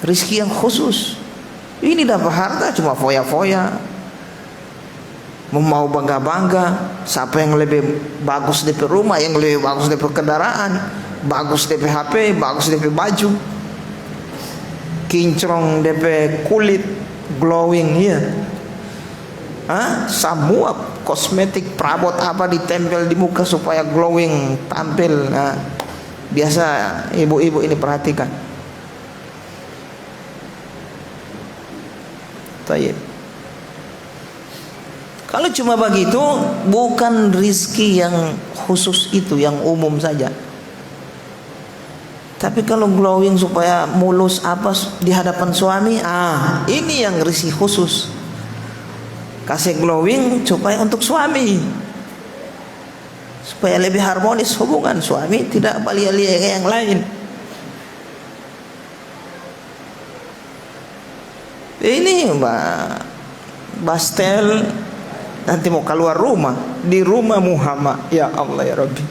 Rizki yang khusus. Ini dapat harta cuma foya-foya, mau bangga-bangga. Siapa yang lebih bagus DP rumah, yang lebih bagus DP kendaraan, bagus DP HP, bagus DP baju, kinclong DP kulit, glowing ya. Semua kosmetik, perabot apa ditempel di muka supaya glowing, tampil. Biasa ibu-ibu ini perhatikan. Tayyib. Kalau cuma begitu, bukan rizki yang khusus itu, yang umum saja. Tapi kalau glowing supaya mulus apa di hadapan suami, ini yang rizki khusus. Kasih glowing supaya untuk suami, supaya lebih harmonis hubungan suami, tidak balia-lia yang lain. Ini Bastel nanti mau keluar rumah, di rumah Muhammad, ya Allah ya Rabbi.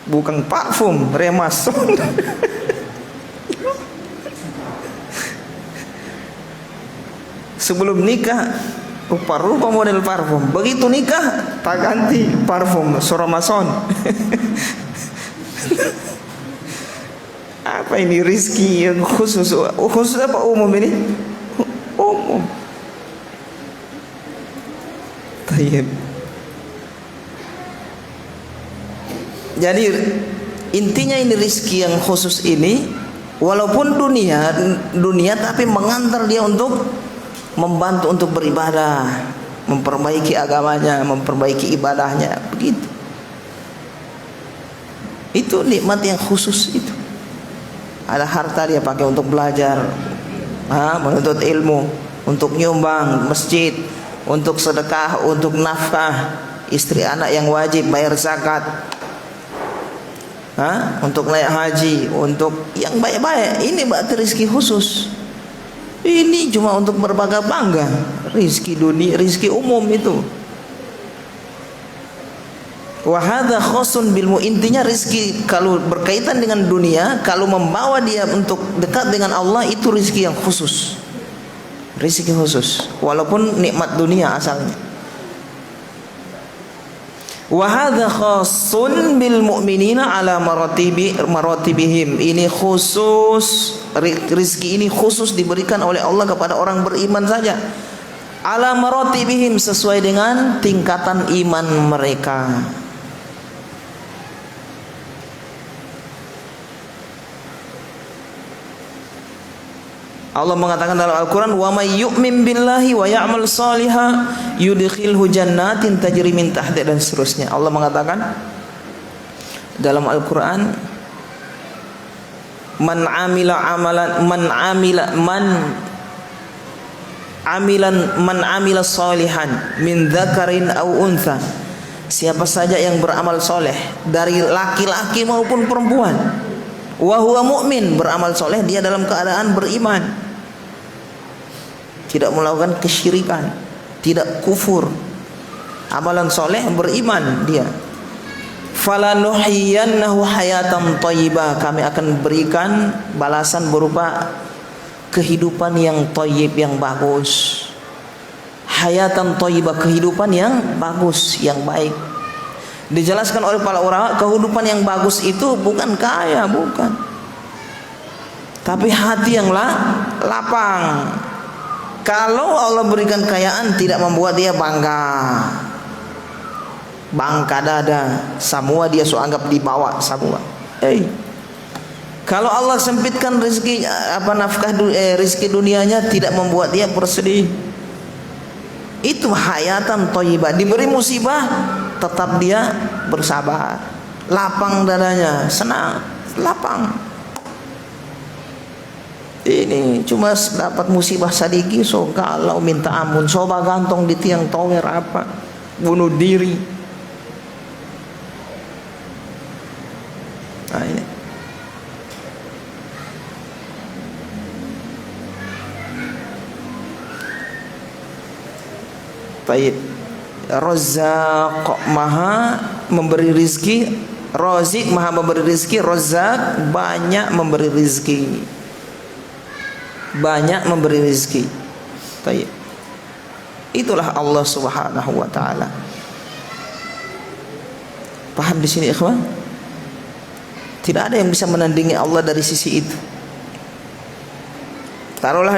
Bukan parfum Remason. Sebelum nikah rupa-rupa model parfum, begitu nikah tak ganti parfum Remason. Apa ini rizki yang khusus? Khusus apa umum ini? Umum. Tayyib. Jadi intinya ini rizki yang khusus ini, walaupun dunia tapi mengantar dia untuk membantu untuk beribadah, memperbaiki agamanya, memperbaiki ibadahnya, begitu. Itu nikmat yang khusus itu. Ada harta dia pakai untuk belajar, menuntut ilmu, untuk nyumbang masjid, untuk sedekah, untuk nafkah istri anak yang wajib, bayar zakat, untuk naik haji, untuk yang baik-baik. Ini berarti rizki khusus. Ini cuma untuk berbangga-bangga. Rizki dunia, rizki umum itu. Wa hadza khasun bil, intinya rizki kalau berkaitan dengan dunia, kalau membawa dia untuk dekat dengan Allah, itu rizki yang khusus. Rizki khusus, walaupun nikmat dunia asalnya. Wa hadza khasun bil mu'minina ala maratibihim. Ini khusus, rizki ini khusus diberikan oleh Allah kepada orang beriman saja. Ala maratibihim, sesuai dengan tingkatan iman mereka. Allah mengatakan dalam Al-Quran, wa may yu'min billahi wa ya'mal salihah yudkhilhu jannatin tajri min tahtiha, dan seterusnya. Allah mengatakan dalam Al-Quran, man amila salihan min dzakarin aw untha, siapa saja yang beramal soleh dari laki-laki maupun perempuan, wa huwa mu'min, beramal soleh dia dalam keadaan beriman, tidak melakukan kesyirikan, tidak kufur, amalan soleh, beriman dia. Falanuhyiyannahu hayatan thayyibah, kami akan berikan balasan berupa kehidupan yang thayyib, yang bagus. Hayatan thayyibah, kehidupan yang bagus, yang baik. Dijelaskan oleh para ulama, kehidupan yang bagus itu bukan kaya, bukan. Tapi hati yang lapang. Kalau Allah berikan kekayaan tidak membuat dia bangka dada, semua dia anggap dibawa semua. Kalau Allah sempitkan rezeki rezeki dunianya tidak membuat dia bersedih. Itu hayatan thayyibah. Diberi musibah tetap dia bersabar, lapang dadanya, senang, lapang. Ini cuma dapat musibah sedikit, so kalau minta ampun, coba gantung di tiang tower apa, bunuh diri. Nah ini. Baik. Razzaq, maha memberi rizki. Razik, maha memberi rizki. Razzaq, banyak memberi rizki. Banyak memberi rizki. Baik. Itulah Allah Subhanahu wa taala. Paham di sini ikhwan? Tidak ada yang bisa menandingi Allah dari sisi itu. Taruhlah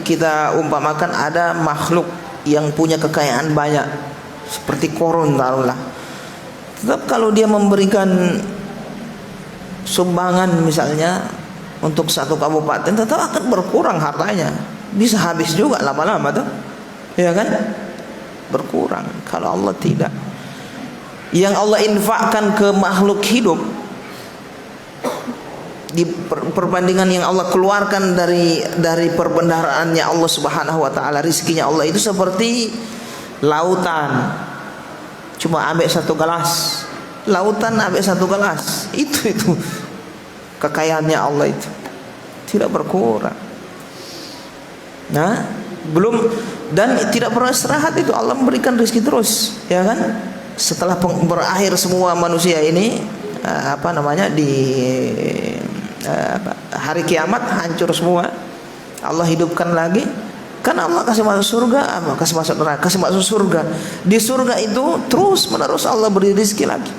kita umpamakan ada makhluk yang punya kekayaan banyak seperti korun, taruhlah. Tetap kalau dia memberikan sumbangan misalnya untuk satu kabupaten, tetap akan berkurang hartanya. Bisa habis juga lama-lama tuh, ya kan? Berkurang. Kalau Allah tidak. Yang Allah infakkan ke makhluk hidup, di perbandingan yang Allah keluarkan dari perbendaharaannya Allah Subhanahu wa taala, rizkinya Allah itu seperti lautan. Cuma ambil satu gelas. Lautan ambil satu gelas. Itu kekayaannya Allah itu. Tidak berkurang. Nah, belum, dan tidak pernah istirahat itu. Allah memberikan rezeki terus, ya kan? Setelah berakhir semua manusia ini di hari kiamat hancur semua, Allah hidupkan lagi. Kan Allah kasih masuk surga, kasih masuk neraka, kasih masuk surga. Di surga itu terus menerus Allah beri rezeki lagi.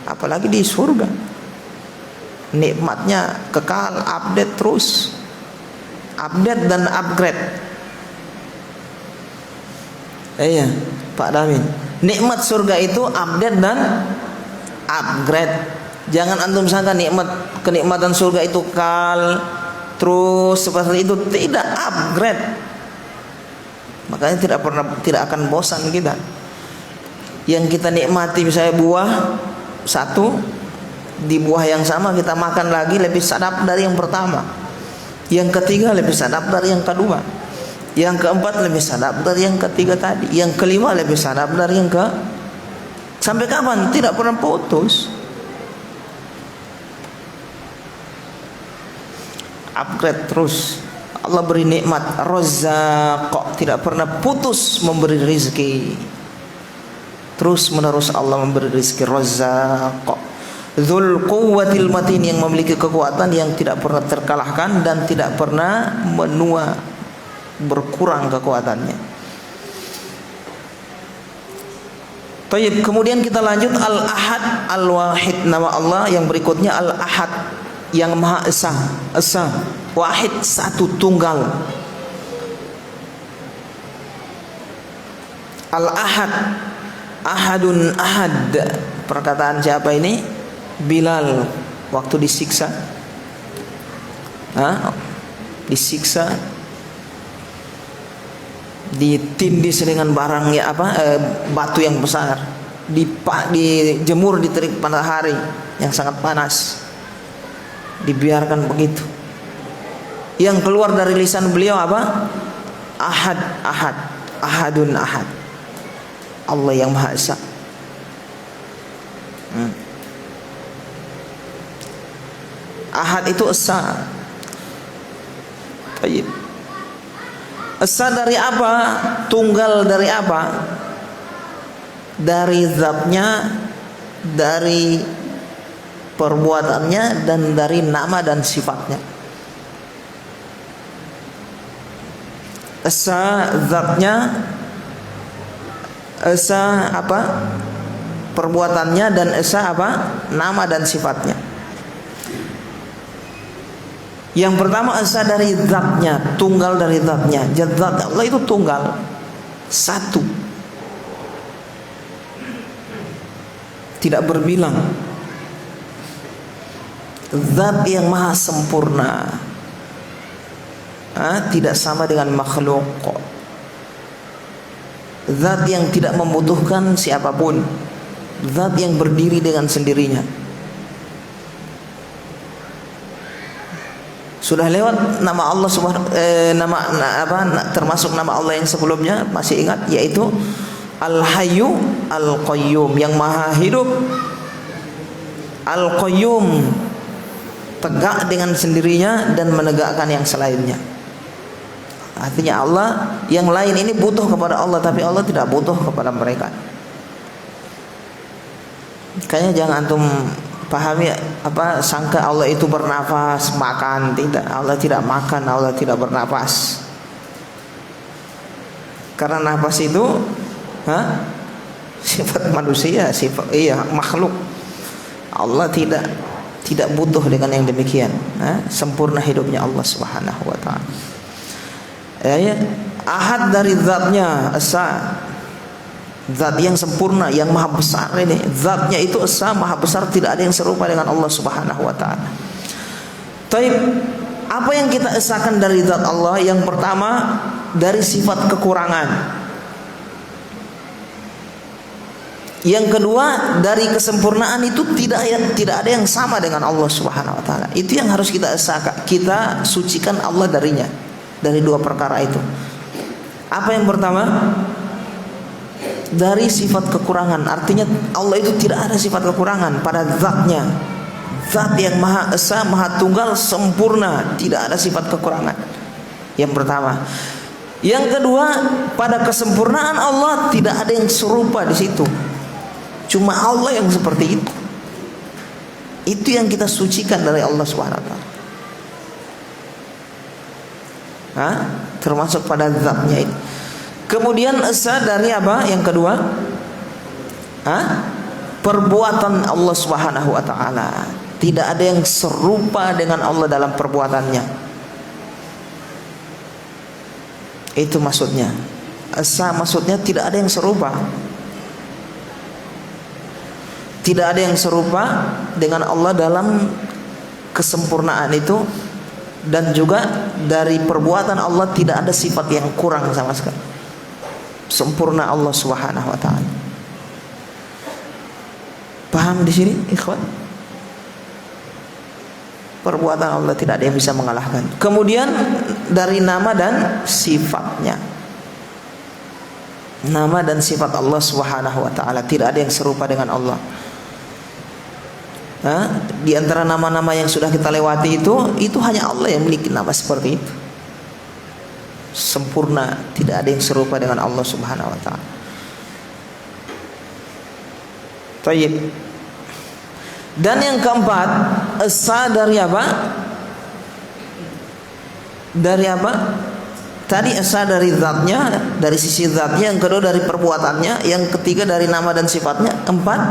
Apalagi di surga, nikmatnya kekal, update terus, update dan upgrade. Iya, Pak Damin. Nikmat surga itu update dan upgrade. Jangan antum sangka kenikmatan surga itu kekal terus seperti itu, tidak, upgrade. Makanya tidak akan bosan kita. Yang kita nikmati misalnya buah satu, di buah yang sama kita makan lagi lebih sadap dari yang pertama. Yang ketiga lebih sadap dari yang kedua. Yang keempat lebih sadap dari yang ketiga tadi. Yang kelima lebih sadap dari yang ke. Sampai kapan? Tidak pernah putus. Upgrade terus. Allah beri nikmat, Razzaq, tidak pernah putus memberi rezeki. Terus menerus Allah memberi rezeki, Razzaq. Dzul quwwatil matin, yang memiliki kekuatan yang tidak pernah terkalahkan dan tidak pernah menua, berkurang kekuatannya. Baik, kemudian kita lanjut Al-Ahad, Al-Wahid, nama Allah yang berikutnya Al-Ahad, yang Maha Esa. Wahid, satu, tunggal. Al-Ahad, Ahadun Ahad. Perkataan siapa ini? Bilal waktu disiksa. Disiksa, ditindis dengan batu yang besar, dijemur di terik matahari yang sangat panas, dibiarkan begitu. Yang keluar dari lisan beliau apa? Ahad, Ahad, Ahadun Ahad. Allah yang Maha Esa. Ahad itu esa. Baik. Esa dari apa? Tunggal dari apa? Dari zatnya, dari perbuatannya, dan dari nama dan sifatnya. Esa zatnya, esa apa? perbuatannya, dan esa apa? Nama dan sifatnya. Yang pertama esa dari zatnya, tunggal dari zatnya. Zat Allah itu tunggal, satu, tidak berbilang. Zat yang maha sempurna, tidak sama dengan makhluk. Zat yang tidak membutuhkan siapapun. Zat yang berdiri dengan sendirinya. Sudah lewat nama Allah termasuk nama Allah yang sebelumnya, masih ingat, yaitu Al-Hayyu Al-Qayyum, yang maha hidup, Al-Qayyum, tegak dengan sendirinya dan menegakkan yang selainnya. Artinya Allah, yang lain ini butuh kepada Allah, tapi Allah tidak butuh kepada mereka. Kayaknya jangan antum pahami sangka Allah itu bernafas, makan. Tidak, Allah tidak makan, Allah tidak bernafas. Karena nafas itu sifat manusia, sifat makhluk. Allah tidak butuh dengan yang demikian. Sempurna hidupnya Allah Subhanahu wa taala. Ahad dari zatnya, esa, zat yang sempurna, yang maha besar ini. Zatnya itu esa, maha besar, tidak ada yang serupa dengan Allah Subhanahu wa taala. Taib, apa yang kita esakan dari zat Allah? Yang pertama, dari sifat kekurangan. Yang kedua, dari kesempurnaan itu tidak ada yang sama dengan Allah Subhanahu wa taala. Itu yang harus kita esakan, kita sucikan Allah darinya, dari dua perkara itu. Apa yang pertama? Dari sifat kekurangan. Artinya Allah itu tidak ada sifat kekurangan pada zatnya. Zat yang maha esa, maha tunggal, sempurna, tidak ada sifat kekurangan. Yang pertama. Yang kedua, pada kesempurnaan Allah tidak ada yang serupa di situ. Cuma Allah yang seperti itu. Itu yang kita sucikan dari Allah Subhanahu wa taala. Termasuk pada zatnya itu. Kemudian esa dari apa? Yang kedua, perbuatan Allah Subhanahu wa taala. Tidak ada yang serupa dengan Allah dalam perbuatannya. Itu maksudnya. Esa maksudnya tidak ada yang serupa. Tidak ada yang serupa dengan Allah dalam kesempurnaan itu. Dan juga dari perbuatan Allah tidak ada sifat yang kurang sama sekali. Sempurna Allah Subhanahu wa taala. Paham di sini, ikhwan? Perbuatan Allah tidak ada yang bisa mengalahkan. Kemudian dari nama dan sifatnya. Nama dan sifat Allah Subhanahu wa taala tidak ada yang serupa dengan Allah. Di antara nama-nama yang sudah kita lewati itu hanya Allah yang memiliki nama seperti itu. Sempurna, tidak ada yang serupa dengan Allah Subhanahu wa taala. Baik. Dan yang keempat, esa dari apa? Dari apa? Tadi esa dari zatnya, dari sisi zatnya. Yang kedua dari perbuatannya. Yang ketiga dari nama dan sifatnya. Keempat,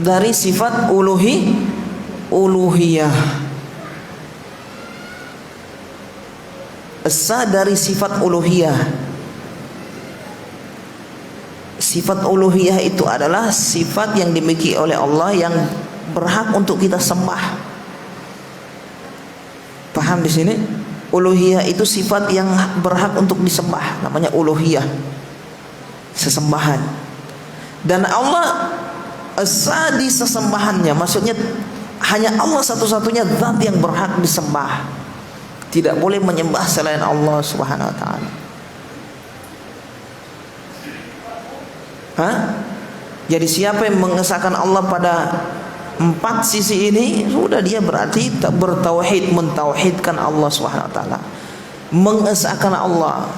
dari sifat uluhiyah. Esa dari sifat uluhiyah. Sifat uluhiyah itu adalah sifat yang dimiliki oleh Allah yang berhak untuk kita sembah. Paham di sini? Uluhiyah itu sifat yang berhak untuk disembah, namanya uluhiyah. Sesembahan. Dan Allah esa di sesembahannya, maksudnya hanya Allah satu-satunya zat yang berhak disembah. Tidak boleh menyembah selain Allah Subhanahu wa taala. Jadi siapa yang mengesahkan Allah pada empat sisi ini, sudah dia berarti bertauhid, mentauhidkan Allah Subhanahu wa taala. Mengesahkan Allah.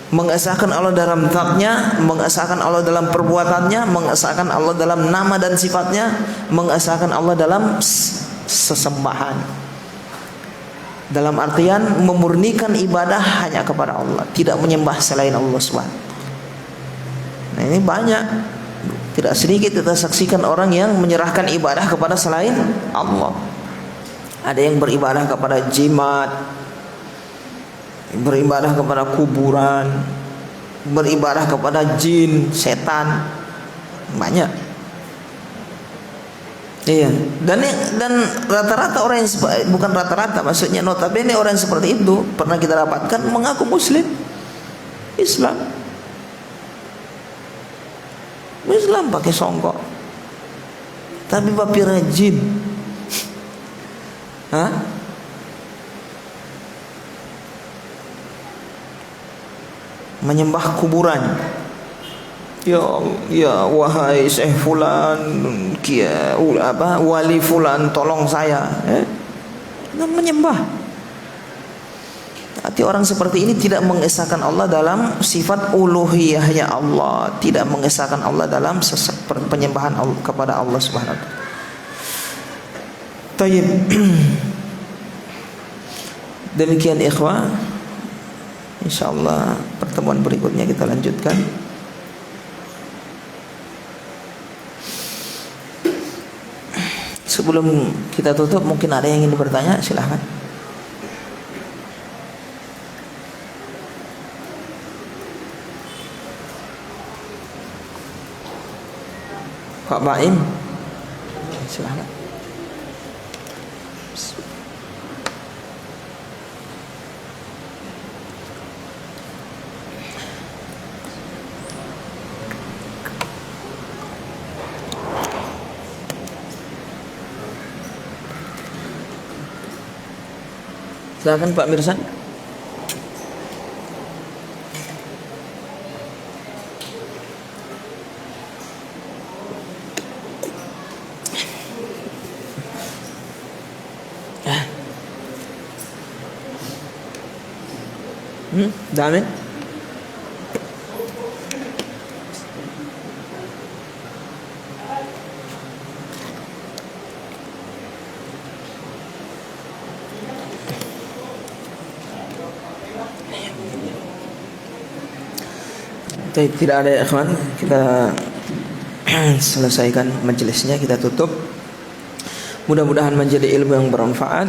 Mengesahkan Allah dalam zatnya, mengesahkan Allah dalam perbuatannya, mengesahkan Allah dalam nama dan sifatnya, mengesahkan Allah dalam sesembahan. Dalam artian memurnikan ibadah hanya kepada Allah, tidak menyembah selain Allah SWT. Nah, ini banyak, tidak sedikit kita saksikan orang yang menyerahkan ibadah kepada selain Allah. Ada yang beribadah kepada jimat, beribadah kepada kuburan, beribadah kepada jin, setan, banyak. Iya, dan rata-rata orang yang bukan rata-rata, maksudnya notabene orang yang seperti itu pernah kita dapatkan mengaku muslim, Islam pakai songkok, tapi bapira jin, menyembah kuburan. Ya wahai Syekh fulan, wali fulan, tolong saya. Menyembah. Arti orang seperti ini tidak mengesahkan Allah dalam sifat uluhiyahnya Allah, tidak mengesahkan Allah dalam penyembahan kepada Allah Subhanahu wa taala. Tayyib. Demikian ikhwah. Insyaallah pertemuan berikutnya kita lanjutkan. Sebelum kita tutup, mungkin ada yang ingin bertanya, silahkan. Pak Baim, silahkan. Silakan Pak Mirsan. Damin. Tidak ada ya ikhwan, kita selesaikan majelisnya, kita tutup. Mudah-mudahan menjadi ilmu yang bermanfaat,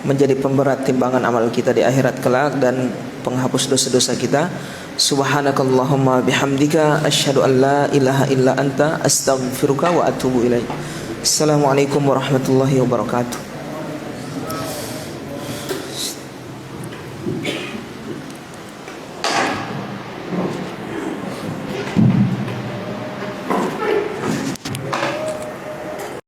menjadi pemberat timbangan amal kita di akhirat kelak, dan penghapus dosa-dosa kita. Subhanakallahumma bihamdika asyhadu an la ilaha illa anta astaghfiruka wa atubu ilaik. Assalamualaikum warahmatullahi wabarakatuh.